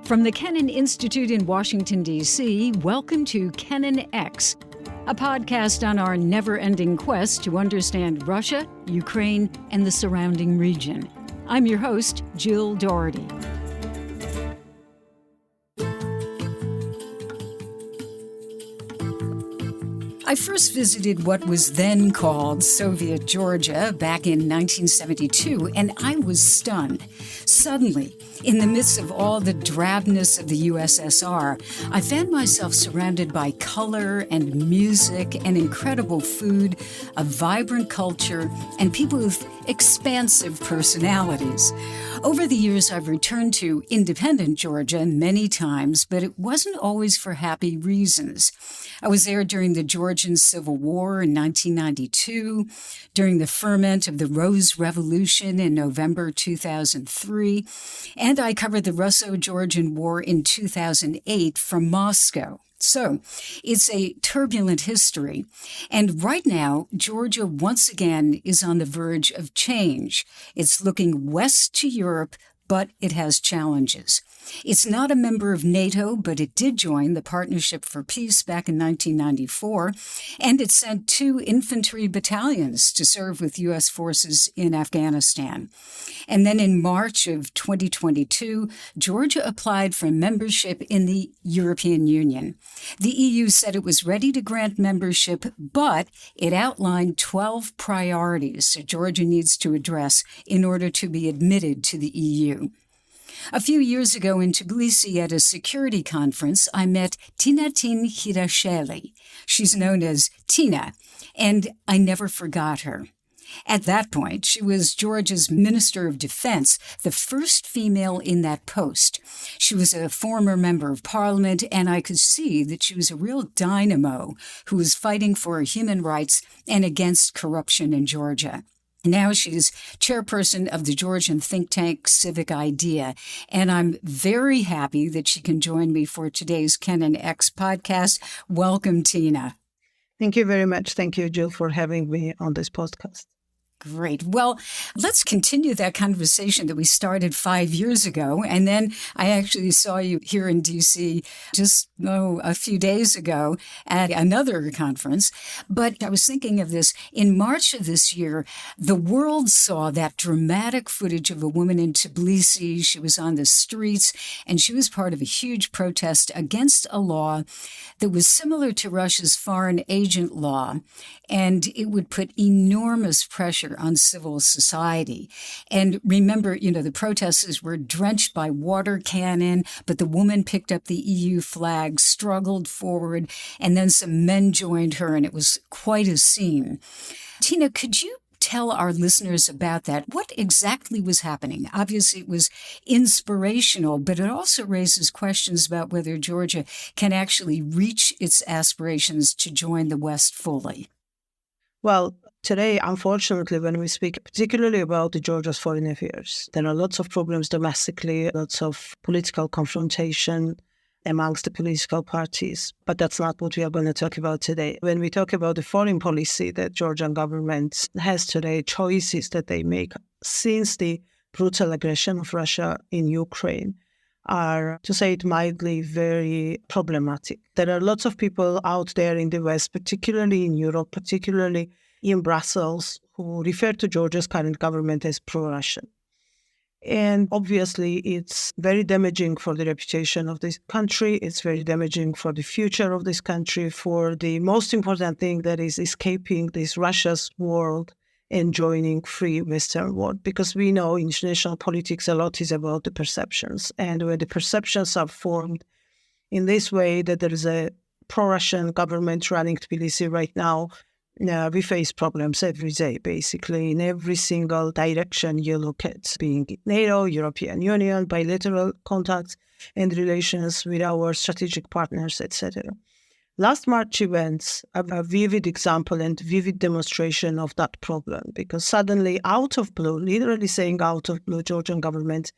From the Kennan Institute in Washington, D.C., welcome to Kennan X, a podcast on our never-ending quest to understand Russia, Ukraine, and the surrounding region. I'm your host, Jill Dougherty. I first visited what was then called Soviet Georgia back in 1972, and I was stunned. Suddenly, in the midst of all the drabness of the USSR, I found myself surrounded by color and music and incredible food, a vibrant culture, and people with expansive personalities. Over the years, I've returned to independent Georgia many times, but it wasn't always for happy reasons. I was there during the Georgian Civil War in 1992, during the ferment of the Rose Revolution in November 2003, and I covered the Russo-Georgian War in 2008 from Moscow. So, it's a turbulent history. And right now, Georgia once again is on the verge of change. It's looking west to Europe, but it has challenges. It's not a member of NATO, but it did join the Partnership for Peace back in 1994, and it sent 2 infantry battalions to serve with U.S. forces in Afghanistan. And then in March of 2022, Georgia applied for membership in the European Union. The EU said it was ready to grant membership, but it outlined 12 priorities that Georgia needs to address in order to be admitted to the EU. A few years ago in Tbilisi at a security conference, I met Tinatin Khidasheli. She's known as Tina, and I never forgot her. At that point, she was Georgia's Minister of Defense, the first female in that post. She was a former member of parliament, and I could see that she was a real dynamo who was fighting for human rights and against corruption in Georgia. Now she's chairperson of the Georgian think tank Civic IDEA, and I'm very happy that she can join me for today's Kennan X podcast. Welcome, Tina. Thank you very much. Thank you, Jill, for having me on this podcast. Great. Well, let's continue that conversation that we started 5 years ago. And then I actually saw you here in D.C. just a few days ago at another conference. But I was thinking of this. In March of this year, the world saw that dramatic footage of a woman in Tbilisi. She was on the streets, and she was part of a huge protest against a law that was similar to Russia's foreign agent law. And it would put enormous pressure on civil society. And remember, the protesters were drenched by water cannon, but the woman picked up the EU flag, struggled forward, and then some men joined her, and it was quite a scene. Tina, could you tell our listeners about that? What exactly was happening? Obviously, it was inspirational, but it also raises questions about whether Georgia can actually reach its aspirations to join the West fully. Well, today, unfortunately, when we speak particularly about the Georgia's foreign affairs, there are lots of problems domestically, lots of political confrontation amongst the political parties. But that's not what we are going to talk about today. When we talk about the foreign policy that Georgian government has today, choices that they make since the brutal aggression of Russia in Ukraine are, to say it mildly, very problematic. There are lots of people out there in the West, particularly in Europe, particularly in Brussels, who refer to Georgia's current government as pro-Russian. And obviously, it's very damaging for the reputation of this country. It's very damaging for the future of this country, for the most important thing that is escaping this Russia's world and joining free Western world. Because we know in international politics a lot is about the perceptions. And when the perceptions are formed in this way that there is a pro-Russian government running Tbilisi right now, we face problems every day, basically, in every single direction you look at, being NATO, European Union, bilateral contacts and relations with our strategic partners, etc. Last March events are a vivid example and vivid demonstration of that problem, because suddenly, out of blue, literally saying out of blue, Georgian government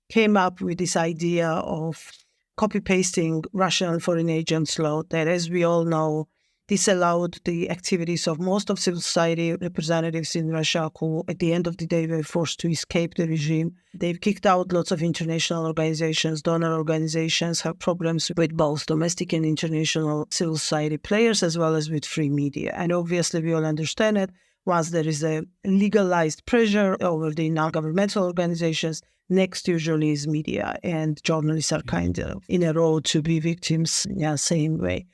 came up with this idea of copy-pasting Russian foreign agents law that, as we all know, This allowed the activities of most of civil society representatives in Russia who, at the end of the day, were forced to escape the regime. They've kicked out lots of international organizations, donor organizations, have problems with both domestic and international civil society players, as well as with free media. And obviously, we all understand it. Once there is a legalized pressure over the non-governmental organizations, next usually is media, and journalists are kind of in a row to be victims, same way.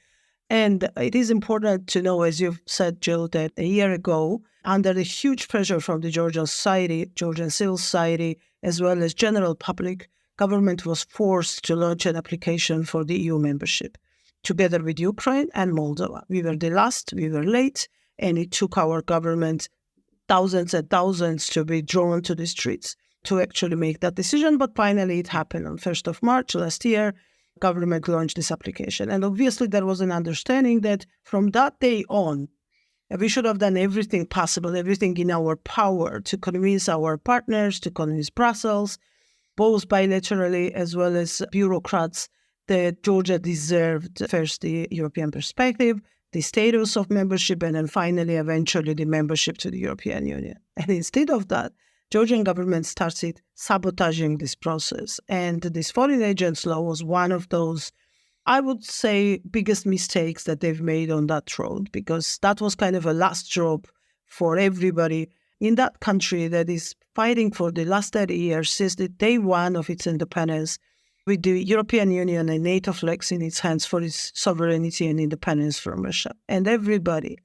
And it is important to know, as you've said, Jill, that a year ago, under the huge pressure from the Georgian society, Georgian civil society, as well as general public, government was forced to launch an application for the EU membership, together with Ukraine and Moldova. We were the last, we were late, and it took our government thousands and thousands to be drawn to the streets to actually make that decision. But finally, it happened on 1st of March last year. Government launched this application. And obviously, there was an understanding that from that day on, we should have done everything possible, everything in our power to convince our partners, to convince Brussels, both bilaterally as well as bureaucrats, that Georgia deserved first the European perspective, the status of membership, and then finally, eventually, the membership to the European Union. And instead of that, Georgian government started sabotaging this process. And this foreign agents law was one of those, I would say, biggest mistakes that they've made on that road, because that was kind of a last job for everybody in that country that is fighting for the last 30 years since the day one of its independence, with the European Union and NATO flags in its hands for its sovereignty and independence from Russia. And everybody,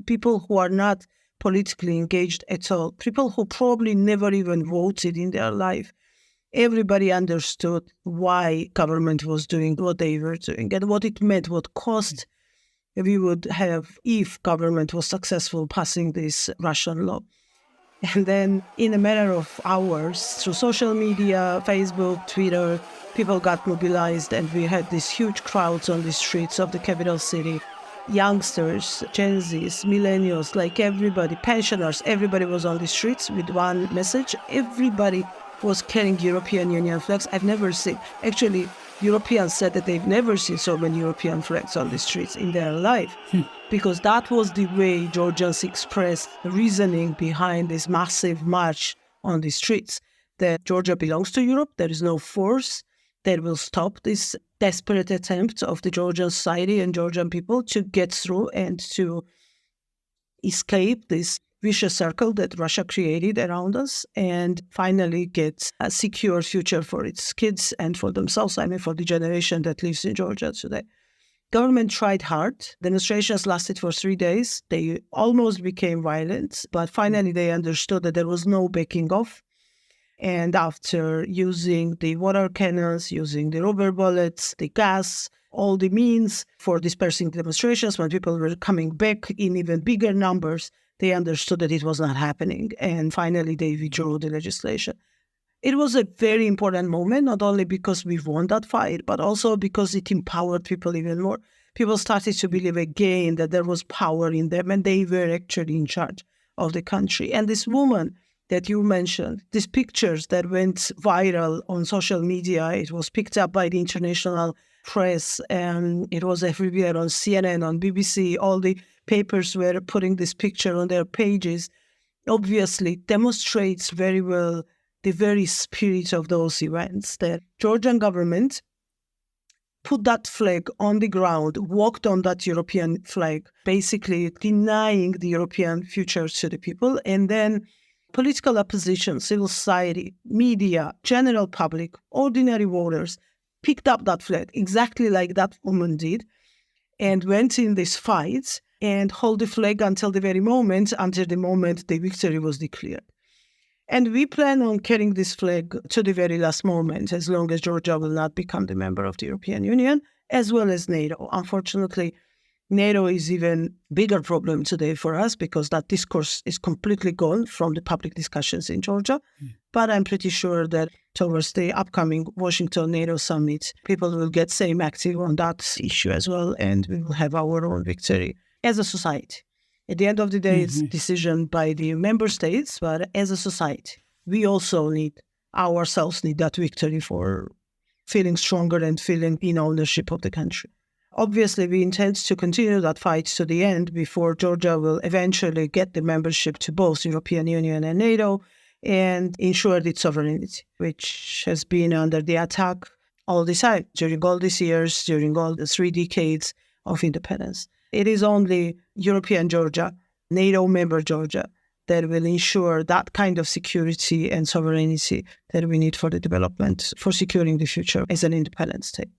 people who are not politically engaged at all, people who probably never even voted in their life, everybody understood why government was doing what they were doing and what it meant, what cost we would have if government was successful passing this Russian law. And then in a matter of hours, through social media, Facebook, Twitter, people got mobilized, and we had these huge crowds on the streets of the capital city. Youngsters, Gen Zs, millennials, like everybody, pensioners, everybody was on the streets with one message. Everybody was carrying European Union flags. I've never seen, actually, Europeans said that they've never seen so many European flags on the streets in their life, because that was the way Georgians expressed the reasoning behind this massive march on the streets, that Georgia belongs to Europe. There is no force that will stop this desperate attempt of the Georgian society and Georgian people to get through and to escape this vicious circle that Russia created around us and finally get a secure future for its kids and for themselves, for the generation that lives in Georgia today. Government tried hard. Demonstrations lasted for 3 days. They almost became violent, but finally they understood that there was no backing off. And after using the water cannons, using the rubber bullets, the gas, all the means for dispersing demonstrations, when people were coming back in even bigger numbers, they understood that it was not happening. And finally, they withdrew the legislation. It was a very important moment, not only because we won that fight, but also because it empowered people even more. People started to believe again that there was power in them and they were actually in charge of the country. And this woman that you mentioned, these pictures that went viral on social media, it was picked up by the international press, and it was everywhere on CNN, on BBC, all the papers were putting this picture on their pages, obviously demonstrates very well the very spirit of those events. The Georgian government put that flag on the ground, walked on that European flag, basically denying the European future to the people, and then political opposition, civil society, media, general public, ordinary voters picked up that flag exactly like that woman did and went in this fight and hold the flag until the moment the victory was declared. And we plan on carrying this flag to the very last moment, as long as Georgia will not become the member of the European Union, as well as NATO. Unfortunately, NATO is even bigger problem today for us because that discourse is completely gone from the public discussions in Georgia. But I'm pretty sure that towards the upcoming Washington NATO summit, people will get same active on that issue as well, and we will have our own victory as a society. At the end of the day, it's a decision by the member states, but as a society, we also need that victory for feeling stronger and feeling in ownership of the country. Obviously, we intend to continue that fight to the end before Georgia will eventually get the membership to both European Union and NATO and ensure its sovereignty, which has been under the attack all the time, during all these years, during all the 3 decades of independence. It is only European Georgia, NATO member Georgia, that will ensure that kind of security and sovereignty that we need for the development, for securing the future as an independent state.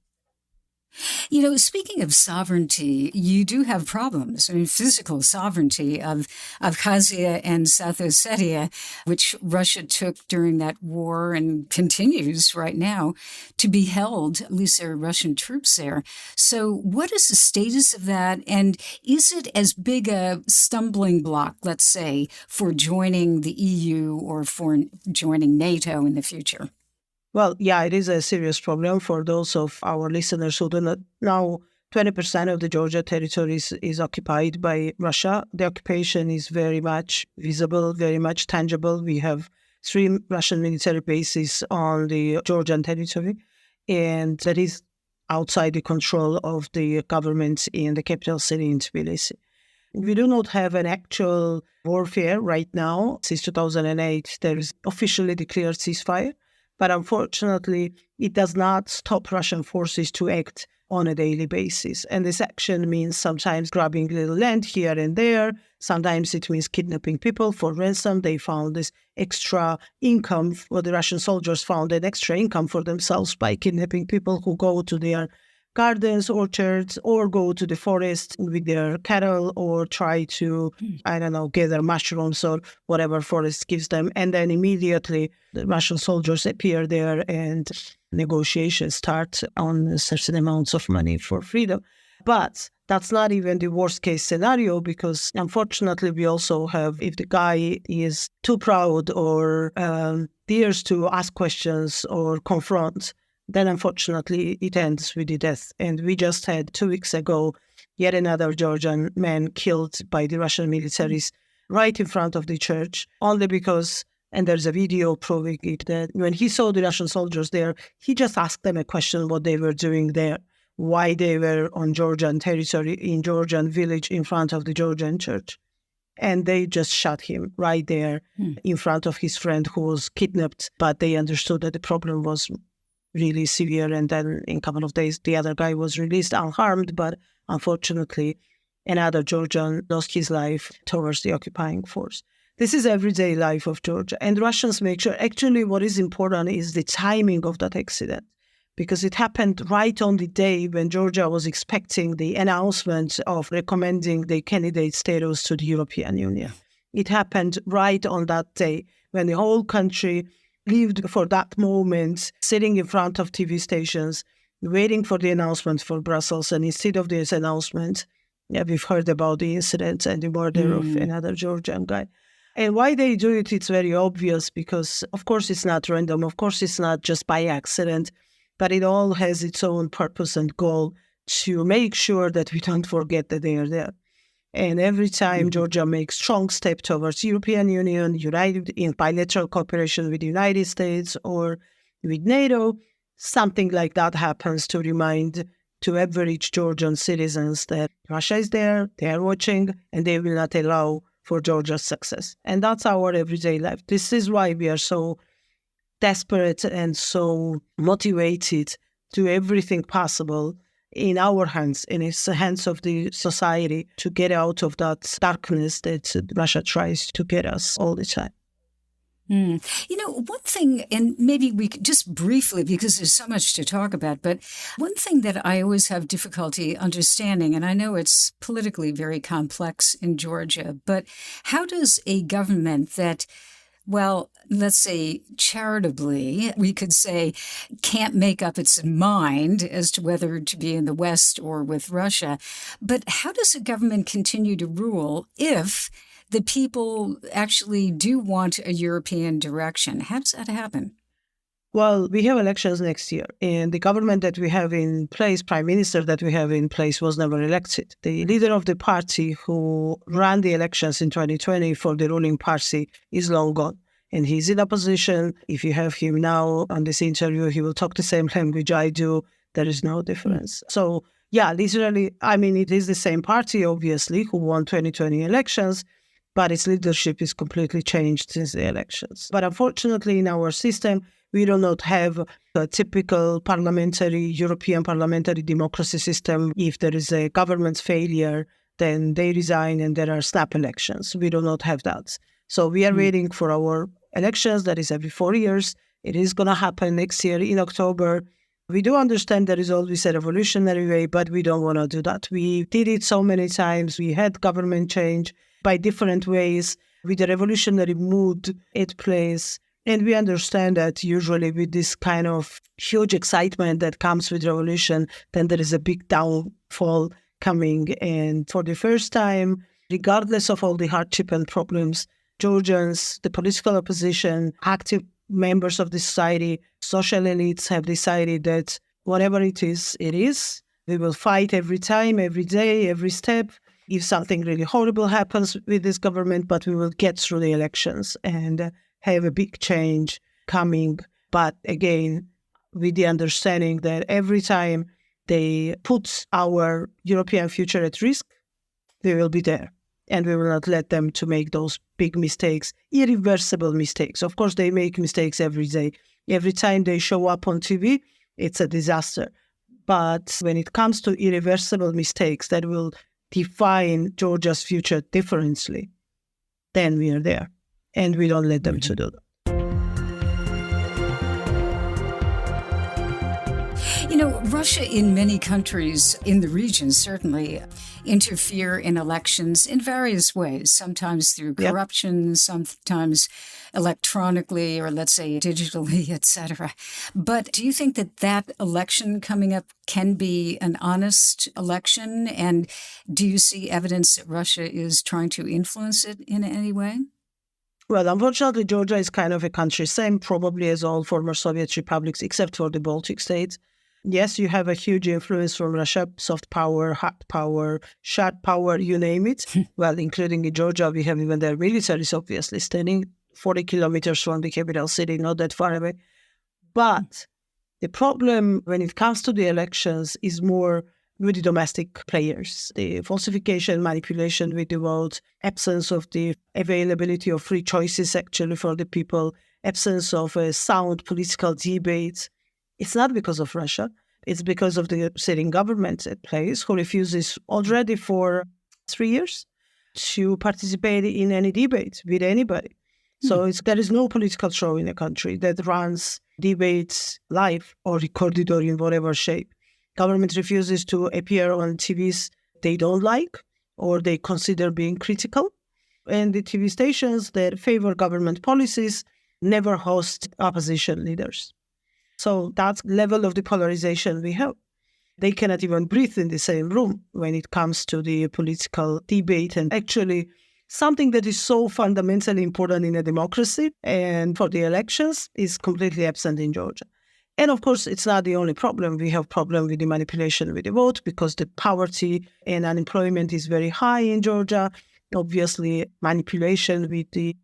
Speaking of sovereignty, you do have problems. I mean, physical sovereignty of Abkhazia and South Ossetia, which Russia took during that war and continues right now to be held. At least there are Russian troops there. So what is the status of that? And is it as big a stumbling block, let's say, for joining the EU or for joining NATO in the future? Well, yeah, it is a serious problem for those of our listeners who do not know. 20% of the Georgia territory is occupied by Russia. The occupation is very much visible, very much tangible. We have 3 Russian military bases on the Georgian territory, and that is outside the control of the government in the capital city in Tbilisi. We do not have an actual warfare right now. Since 2008, there is officially declared ceasefire. But unfortunately, it does not stop Russian forces to act on a daily basis. And this action means sometimes grabbing little land here and there. Sometimes it means kidnapping people for ransom. They found this extra income, or the Russian soldiers found an extra income for themselves by kidnapping people who go to their gardens, orchards, or go to the forest with their cattle, or try to, gather mushrooms or whatever forest gives them. And then immediately the Russian soldiers appear there and negotiations start on certain amounts of money for freedom. But that's not even the worst case scenario, because unfortunately we also have, if the guy is too proud or dares to ask questions or confront, then unfortunately it ends with the death. And we just had 2 weeks ago yet another Georgian man killed by the Russian militaries right in front of the church, only because, and there's a video proving it, that when he saw the Russian soldiers there, he just asked them a question what they were doing there, why they were on Georgian territory, in Georgian village in front of the Georgian church. And they just shot him right there in front of his friend who was kidnapped. But they understood that the problem was really severe. And then in a couple of days, the other guy was released unharmed. But unfortunately, another Georgian lost his life towards the occupying force. This is everyday life of Georgia. And Russians make sure, actually what is important is the timing of that accident, because it happened right on the day when Georgia was expecting the announcement of recommending the candidate status to the European Union. It happened right on that day when the whole country lived for that moment, sitting in front of TV stations, waiting for the announcement for Brussels. And instead of this announcement, we've heard about the incident and the murder of another Georgian guy. And why they do it, it's very obvious, because of course it's not random. Of course it's not just by accident, but it all has its own purpose and goal to make sure that we don't forget that they are there. And every time Georgia makes strong step towards European Union, united in bilateral cooperation with the United States or with NATO, something like that happens to remind to average Georgian citizens that Russia is there, they are watching, and they will not allow for Georgia's success. And that's our everyday life. This is why we are so desperate and so motivated to do everything possible in our hands, in the hands of the society, to get out of that darkness that Russia tries to get us all the time. One thing, and maybe we could just briefly, because there's so much to talk about, but one thing that I always have difficulty understanding, and I know it's politically very complex in Georgia, but how does a government that, well, let's say charitably, we could say, can't make up its mind as to whether to be in the West or with Russia, but how does a government continue to rule if the people actually do want a European direction? How does that happen? Well, we have elections next year, and the government that we have in place, prime minister that we have in place, was never elected. The leader of the party who ran the elections in 2020 for the ruling party is long gone, and he's in opposition. If you have him now on this interview, he will talk the same language I do. There is no difference. So Yeah, literally, I mean, it is the same party, obviously, who won 2020 elections, but its leadership is completely changed since the elections. But unfortunately, in our system, we do not have a typical European parliamentary democracy system. If there is a government failure, then they resign and there are snap elections. We do not have that. So we are waiting for our elections. That is every 4 years. It is going to happen next year in October. We do understand there is always a revolutionary way, but we don't want to do that. We did it so many times. We had government change by different ways with the revolutionary mood it plays. And we understand that usually with this kind of huge excitement that comes with revolution, then there is a big downfall coming. And for the first time, regardless of all the hardship and problems, Georgians, the political opposition, active members of the society, social elites have decided that whatever it is, it is. We will fight every time, every day, every step. If something really horrible happens with this government, but we will get through the elections and have a big change coming. But again, with the understanding that every time they put our European future at risk, we will be there. And we will not let them to make those big mistakes, irreversible mistakes. Of course, they make mistakes every day. Every time they show up on TV, it's a disaster. But when it comes to irreversible mistakes that will define Georgia's future differently, then we are there. And we don't let them to do that. You know, Russia in many countries in the region certainly interfere in elections in various ways, sometimes through corruption, sometimes electronically, or let's say digitally, etc. But do you think that that election coming up can be an honest election? And do you see evidence that Russia is trying to influence it in any way? Well, unfortunately, Georgia is kind of a country, same probably as all former Soviet republics, except for the Baltic states. Yes, you have a huge influence from Russia, soft power, hard power, sharp power, you name it. Well, including in Georgia, we have even their militaries, obviously, standing 40 kilometers from the capital city, not that far away. But the problem when it comes to the elections is more with the domestic players. The falsification, manipulation with the vote, absence of the availability of free choices actually for the people, absence of a sound political debate. It's not because of Russia. It's because of the sitting government at place who refuses already for 3 years to participate in any debate with anybody. So there is no political show in a country that runs debates live or recorded or in whatever shape. Government refuses to appear on TVs they don't like or they consider being critical. And the TV stations that favor government policies never host opposition leaders. So that's the level of the polarization we have. They cannot even breathe in the same room when it comes to the political debate. And actually, something that is so fundamentally important in a democracy and for the elections is completely absent in Georgia. And of course, it's not the only problem. We have problem with the manipulation with the vote because the poverty and unemployment is very high in Georgia. Obviously, manipulation with the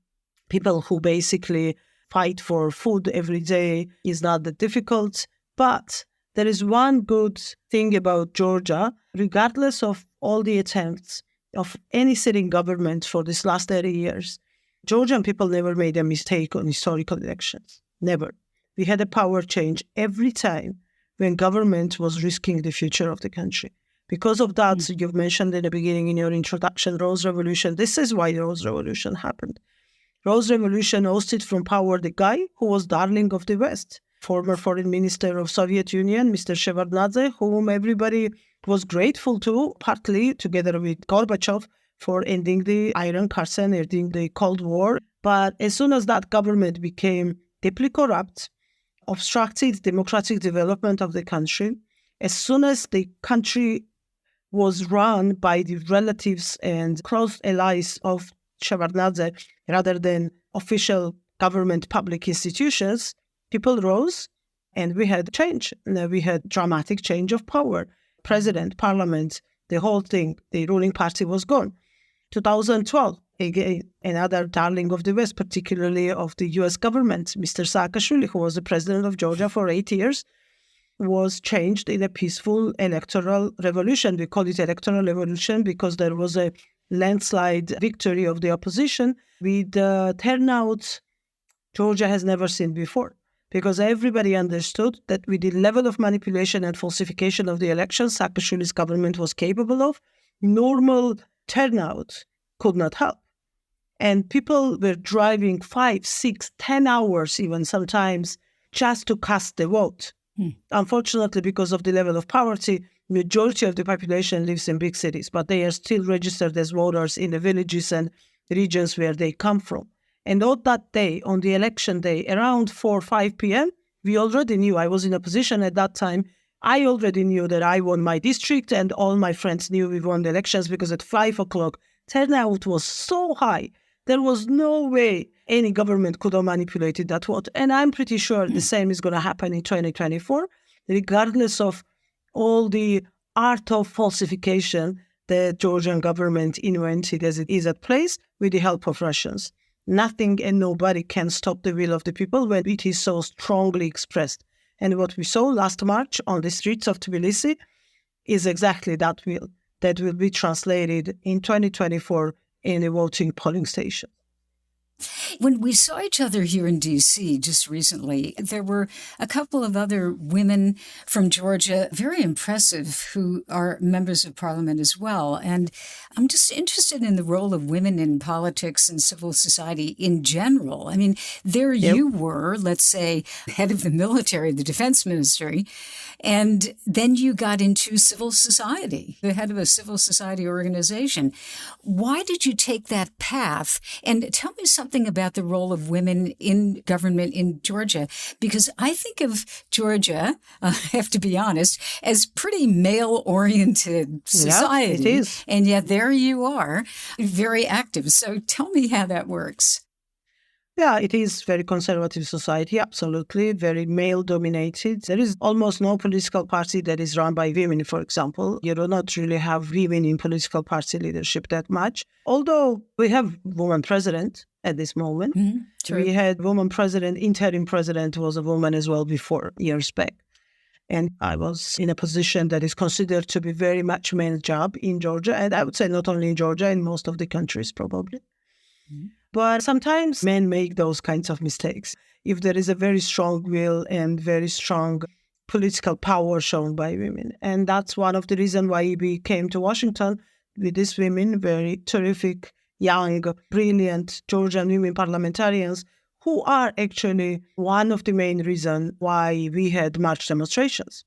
people who basically fight for food every day is not that difficult. But there is one good thing about Georgia, regardless of all the attempts of any sitting government for these last 30 years, Georgian people never made a mistake on historical elections. Never. We had a power change every time when government was risking the future of the country. Because of that, you've mentioned in the beginning in your introduction, Rose Revolution. This is why the Rose Revolution happened. Rose Revolution ousted from power the guy who was darling of the West, former foreign minister of Soviet Union, Mr. Shevardnadze, whom everybody was grateful to, partly together with Gorbachev, for ending the Iron Curtain, ending the Cold War. But as soon as that government became deeply corrupt, obstructed democratic development of the country, as soon as the country was run by the relatives and close allies of Shevardnadze rather than official government public institutions, people rose and we had change. We had dramatic change of power. President, parliament, the whole thing, the ruling party was gone. 2012, again, another darling of the West, particularly of the US government, Mr. Saakashvili, who was the president of Georgia for 8 years, was changed in a peaceful electoral revolution. We call it electoral revolution because there was a landslide victory of the opposition with turnout Georgia has never seen before. Because everybody understood that with the level of manipulation and falsification of the elections Saakashvili's government was capable of, normal turnout could not help. And people were driving 5, 6, 10 hours even sometimes just to cast the vote. Unfortunately, because of the level of poverty, majority of the population lives in big cities, but they are still registered as voters in the villages and regions where they come from. And on that day, on the election day, around 4 or 5 p.m., we already knew, I was in a position at that time, I already knew that I won my district and all my friends knew we won the elections because at 5 o'clock, turnout was so high. There was no way any government could have manipulated that vote. And I'm pretty sure the same is going to happen in 2024, regardless of all the art of falsification the Georgian government invented as it is at place with the help of Russians. Nothing and nobody can stop the will of the people when it is so strongly expressed. And what we saw last March on the streets of Tbilisi is exactly that will be translated in 2024 in a voting polling station. When we saw each other here in D.C. just recently, there were a couple of other women from Georgia, very impressive, who are members of parliament as well. And I'm just interested in the role of women in politics and civil society in general. I mean, there you were, let's say, head of the military, the defense ministry, and then you got into civil society, the head of a civil society organization. Why did you take that path? And tell me something about the role of women in government in Georgia, because I think of Georgia, I have to be honest, as pretty male-oriented society. Yeah, it is. And yet there you are, very active. So tell me how that works. Yeah, it is very conservative society, absolutely, very male-dominated. There is almost no political party that is run by women, for example. You do not really have women in political party leadership that much. Although we have woman president at this moment. True. We had woman president, interim president was a woman as well before, years back. And I was in a position that is considered to be very much men's job in Georgia. And I would say not only in Georgia, in most of the countries probably. But sometimes men make those kinds of mistakes. If there is a very strong will and very strong political power shown by women. And that's one of the reasons why we came to Washington with these women, very terrific, young, brilliant Georgian women parliamentarians who are actually one of the main reasons why we had march demonstrations.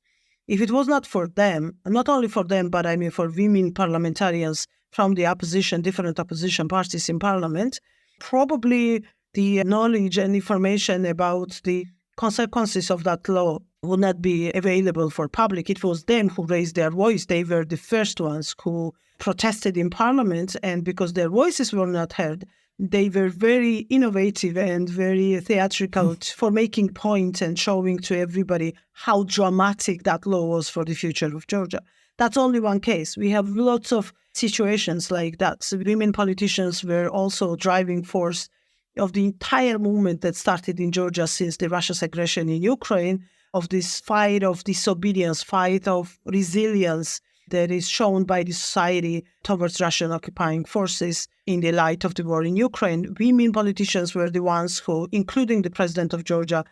If it was not for them, not only for them, but I mean for women parliamentarians from the opposition, different opposition parties in parliament, probably the knowledge and information about the consequences of that law would not be available for public. It was them who raised their voice. They were the first ones who protested in parliament, and because their voices were not heard, they were very innovative and very theatrical for making points and showing to everybody how dramatic that law was for the future of Georgia. That's only one case. We have lots of situations like that. So women politicians were also driving force of the entire movement that started in Georgia since the Russia's aggression in Ukraine, of this fight of disobedience, fight of resilience that is shown by the society towards Russian occupying forces in the light of the war in Ukraine. Women politicians were the ones who, including the president of Georgia,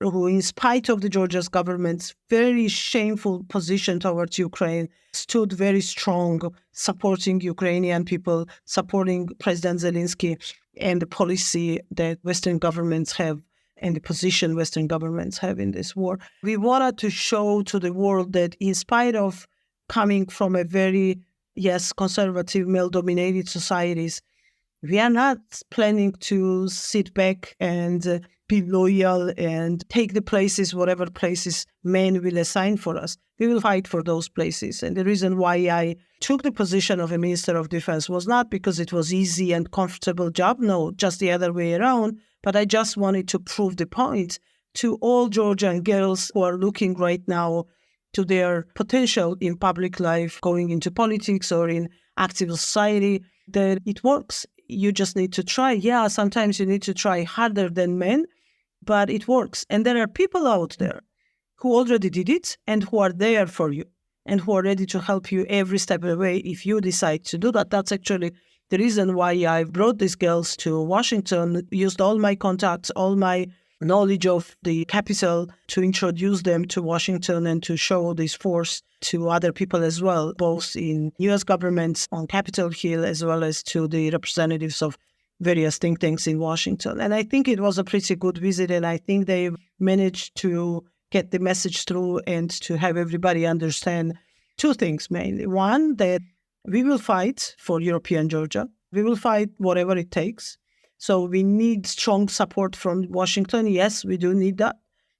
who, in spite of the Georgia's government's very shameful position towards Ukraine, stood very strong, supporting Ukrainian people, supporting President Zelensky and the policy that Western governments have and the position Western governments have in this war. We wanted to show to the world that in spite of coming from a very, conservative, male-dominated societies, we are not planning to sit back and be loyal and take the places, whatever places men will assign for us. We will fight for those places. And the reason why I took the position of a Minister of Defense was not because it was easy and comfortable job. No, just the other way around. But I just wanted to prove the point to all Georgian girls who are looking right now to their potential in public life, going into politics or in active society, that it works. You just need to try. Yeah, sometimes you need to try harder than men, but it works. And there are people out there who already did it and who are there for you and who are ready to help you every step of the way if you decide to do that. That's actually the reason why I brought these girls to Washington, used all my contacts, all my knowledge of the capital to introduce them to Washington and to show this force to other people as well, both in U.S. governments on Capitol Hill as well as to the representatives of various think tanks in Washington. And I think it was a pretty good visit, and I think they managed to get the message through and to have everybody understand two things mainly. One, that we will fight for European Georgia. We will fight whatever it takes. So we need strong support from Washington. Yes, we do need that.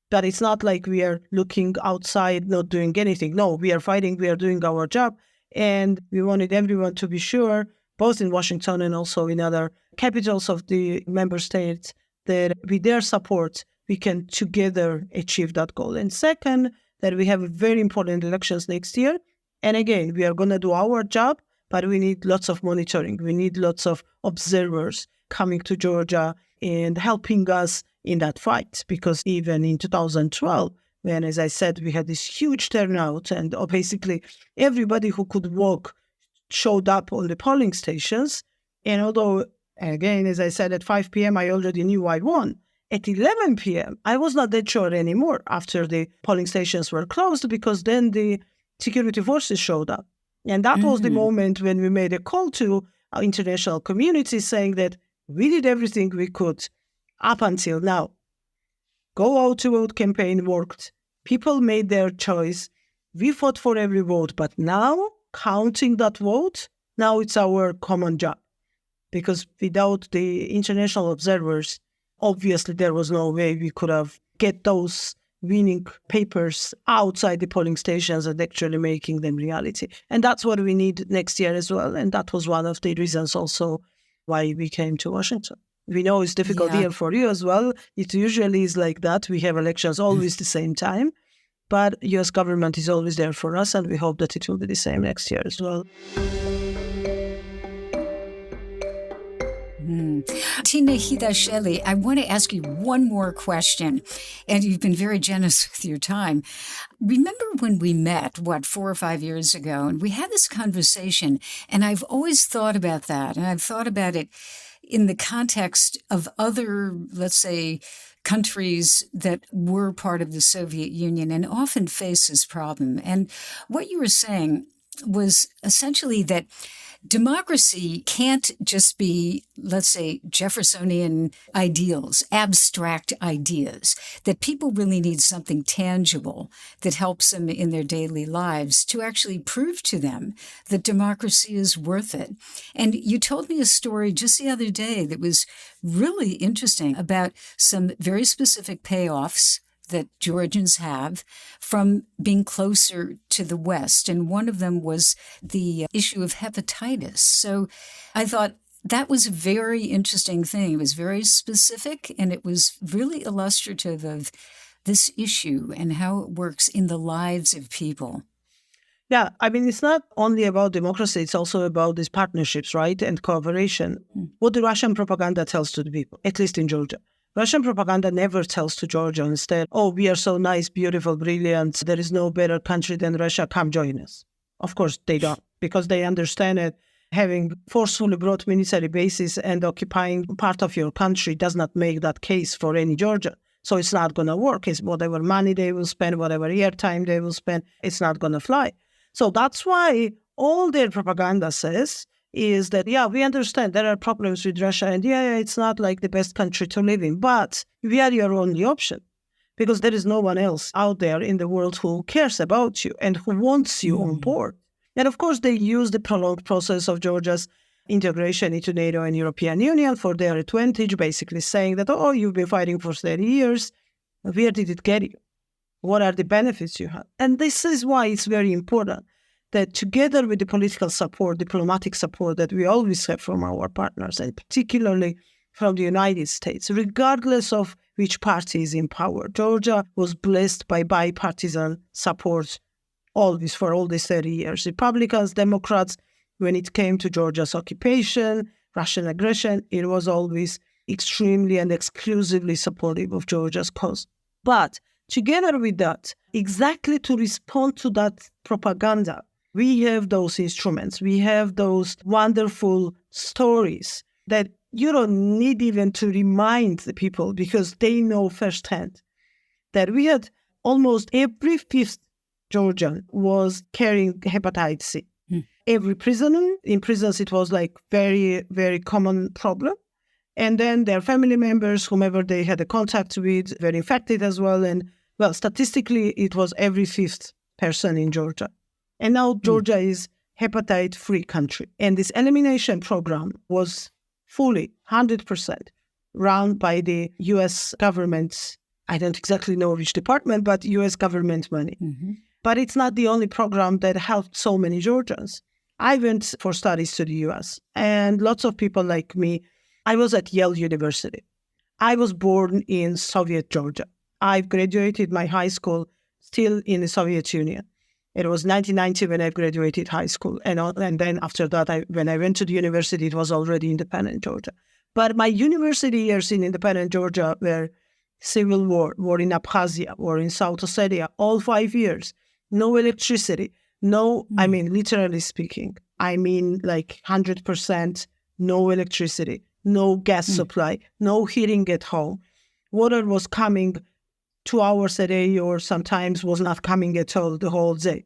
But it's not like we are looking outside, not doing anything. No, we are fighting. We are doing our job. And we wanted everyone to be sure, both in Washington and also in other capitals of the member states, that with their support, we can together achieve that goal. And second, that we have very important elections next year. And again, we are going to do our job, but we need lots of monitoring. We need lots of observers coming to Georgia and helping us in that fight. Because even in 2012, when, as I said, we had this huge turnout and basically everybody who could walk showed up on the polling stations. And although, again, as I said, at 5 p.m., I already knew I won. At 11 p.m., I was not that sure anymore after the polling stations were closed, because then the security forces showed up. And that was the moment when we made a call to our international community saying that we did everything we could up until now. Go out to vote campaign worked. People made their choice. We fought for every vote. But now, counting that vote, now it's our common job. Because without the international observers, obviously there was no way we could have get those winning papers outside the polling stations and actually making them reality. And that's what we need next year as well. And that was one of the reasons also why we came to Washington. We know it's difficult here for you as well. It usually is like that. We have elections always the same time. But U.S. government is always there for us, and we hope that it will be the same next year as well. Tina Khidasheli, I want to ask you one more question, and you've been very generous with your time. Remember when we met, 4 or 5 years ago, and we had this conversation, and I've always thought about that, and I've thought about it in the context of other, let's say, countries that were part of the Soviet Union and often face this problem. And what you were saying was essentially that democracy can't just be, let's say, Jeffersonian ideals, abstract ideas, that people really need something tangible that helps them in their daily lives to actually prove to them that democracy is worth it. And you told me a story just the other day that was really interesting about some very specific payoffs that Georgians have from being closer to the West. And one of them was the issue of hepatitis. So I thought that was a very interesting thing. It was very specific, and it was really illustrative of this issue and how it works in the lives of people. Yeah, I mean, it's not only about democracy, it's also about these partnerships, right, and cooperation. What the Russian propaganda tells to the people, at least in Georgia. Russian propaganda never tells to Georgians that, oh, we are so nice, beautiful, brilliant, there is no better country than Russia, come join us. Of course, they don't, because they understand that having forcefully brought military bases and occupying part of your country does not make that case for any Georgian. So it's not going to work. It's whatever money they will spend, whatever airtime they will spend, it's not going to fly. So that's why all their propaganda says is that, yeah, we understand there are problems with Russia, and it's not like the best country to live in, but we are your only option, because there is no one else out there in the world who cares about you and who wants you on board. And of course, they use the prolonged process of Georgia's integration into NATO and European Union for their advantage, basically saying that, oh, you've been fighting for 30 years. Where did it get you? What are the benefits you have? And this is why it's very important that together with the political support, diplomatic support that we always have from our partners, and particularly from the United States, regardless of which party is in power, Georgia was blessed by bipartisan support always for all these 30 years. Republicans, Democrats, when it came to Georgia's occupation, Russian aggression, it was always extremely and exclusively supportive of Georgia's cause. But Together with that, exactly to respond to that propaganda, we have those instruments. We have those wonderful stories that you don't need even to remind the people because they know firsthand that we had almost every fifth Georgian was carrying hepatitis C. Every prisoner, in prisons, it was like very, very common problem. And then their family members, whomever they had a contact with, were infected as well. And well, statistically, it was every fifth person in Georgia. And now Georgia is hepatitis-free country. And this elimination program was fully, 100%, run by the U.S. government. I don't exactly know which department, but U.S. government money. But it's not the only program that helped so many Georgians. I went for studies to the U.S. and lots of people like me, I was at Yale University. I was born in Soviet Georgia. I graduated my high school still in the Soviet Union. It was 1990 when I graduated high school. And then after that, when I went to the university, it was already independent Georgia. But my university years in independent Georgia were civil war in Abkhazia, war in South Ossetia, all 5 years. No electricity, no, I mean, literally speaking, I mean like 100% no electricity, no gas supply, no heating at home. Water was coming 2 hours a day or sometimes was not coming at all the whole day.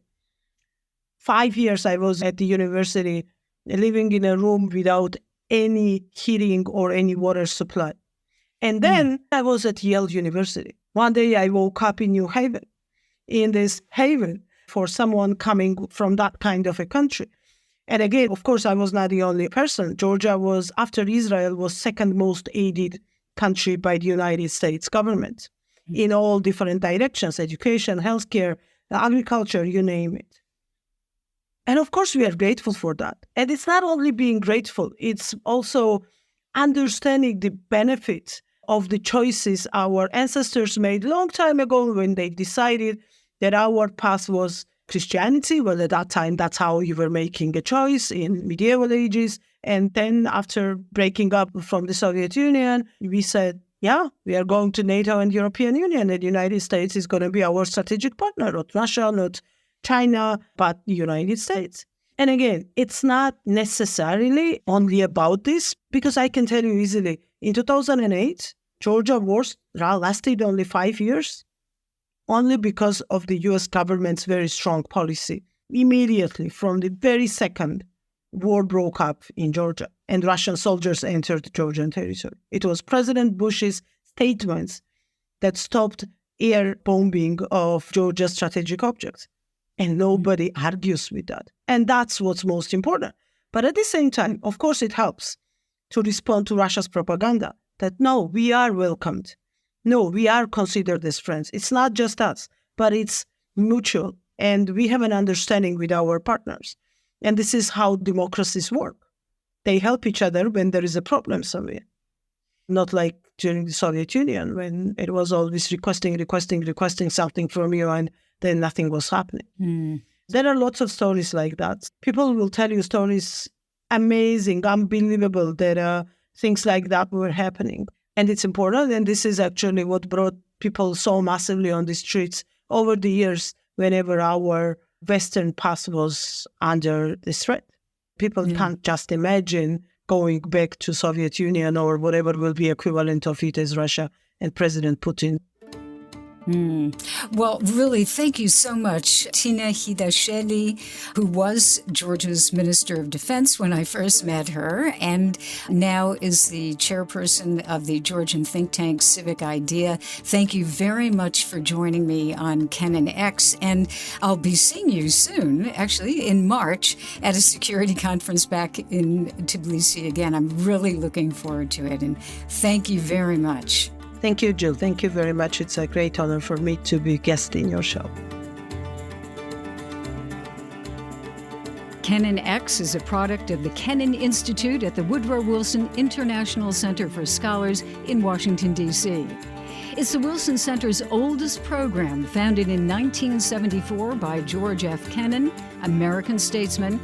5 years I was at the university living in a room without any heating or any water supply. And then I was at Yale University. One day I woke up in New Haven, in this haven for someone coming from that kind of a country. And again, of course, I was not the only person. Georgia was, after Israel, was second most aided country by the United States government in all different directions, education, healthcare, agriculture, you name it. And of course, we are grateful for that. And it's not only being grateful, it's also understanding the benefit of the choices our ancestors made long time ago when they decided that our path was Christianity. Well, at that time, that's how you were making a choice in medieval ages. And then after breaking up from the Soviet Union, we said, yeah, we are going to NATO and European Union. And the United States is going to be our strategic partner, not Russia, not China, but the United States. And again, it's not necessarily only about this, because I can tell you easily, in 2008, Georgia wars lasted only 5 years, only because of the U.S. government's very strong policy. Immediately, from the very second war broke up in Georgia and Russian soldiers entered Georgian territory, it was President Bush's statements that stopped air bombing of Georgia's strategic objects. And nobody argues with that. And that's what's most important. But at the same time, of course, it helps to respond to Russia's propaganda that, no, we are welcomed. No, we are considered as friends. It's not just us, but it's mutual. And we have an understanding with our partners. And this is how democracies work. They help each other when there is a problem somewhere. Not like during the Soviet Union, when it was always requesting something from you, and then nothing was happening. There are lots of stories like that. People will tell you stories, amazing, unbelievable, that things like that were happening. And it's important, and this is actually what brought people so massively on the streets over the years whenever our Western path was under the threat. People can't just imagine going back to Soviet Union or whatever will be equivalent of it as Russia and President Putin. Well, really, thank you so much, Tinatin Khidasheli, who was Georgia's Minister of Defense when I first met her, and now is the chairperson of the Georgian think tank Civic IDEA. Thank you very much for joining me on Canon X, and I'll be seeing you soon, actually, in March at a security conference back in Tbilisi again. I'm really looking forward to it, and thank you very much. Thank you, Jill. Thank you very much. It's a great honor for me to be a guest in your show. Canon X is a product of the Kennan Institute at the Woodrow Wilson International Center for Scholars in Washington, D.C. It's the Wilson Center's oldest program, founded in 1974 by George F. Kennan, American statesman,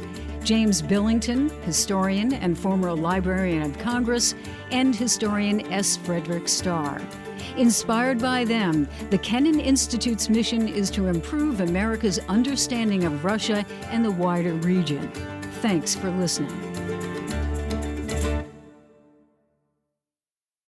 James Billington, historian and former Librarian of Congress, and historian S. Frederick Starr. Inspired by them, the Kennan Institute's mission is to improve America's understanding of Russia and the wider region. Thanks for listening.